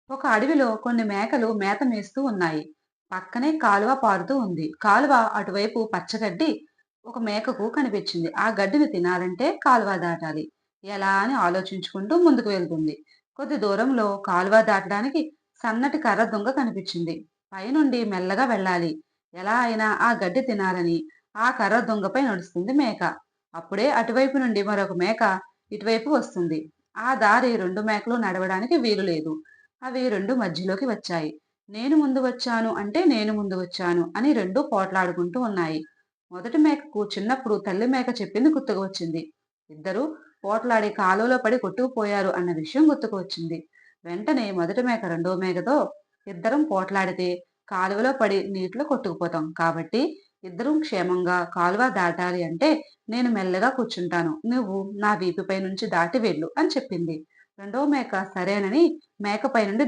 ఒక అడవిలో కొన్ని మేకలు మేత మేస్తూ ఉన్నాయి. పక్కనే కాలువ పారుతూ ఉంది. కాలువ అటువైపు పచ్చగడ్డి ఒక మేకకు కనిపించింది. ఆ గడ్డిని తినాలంటే కాలువ దాటాలి. ఎలా అని ఆలోచించుకుంటూ ముందుకు వెళ్తుంది. కొద్ది దూరంలో కాలువ దాటడానికి సన్నటి కర్ర దుంగ కనిపించింది. పైనుండి మెల్లగా వెళ్ళాలి. ఎలా అయినా ఆ గడ్డి తినాలని ఆ కర్ర దుంగపై నడుస్తుంది మేక. అప్పుడే అటువైపు నుండి మరొక మేక ఇటువైపు వస్తుంది. ఆ దారి రెండు మేకలు నడవడానికి వీలు లేదు. అవి 2 మధ్యలోకి వచ్చాయి. నేను ముందు వచ్చాను అంటే నేను ముందు వచ్చాను అని 2 పోట్లాడుకుంటూ ఉన్నాయి. మొదటి మేకకు చిన్నప్పుడు తల్లి మేక చెప్పింది గుర్తుకు వచ్చింది. ఇద్దరూ పోట్లాడి కాలువలో పడి కొట్టుకుపోయారు అన్న విషయం గుర్తుకు వచ్చింది. వెంటనే మొదటి మేక రెండో మేకతో ఇద్దరం పోట్లాడితే కాలువలో పడి నీటిలో కొట్టుకుపోతాం. కాబట్టి ఇద్దరం క్షేమంగా కాలువ దాటాలి అంటే నేను మెల్లగా కూర్చుంటాను. నువ్వు నా వీపుపై నుంచి దాటి వెళ్ళు అని చెప్పింది. రెండో మేక సరేనని మేకపై నుండి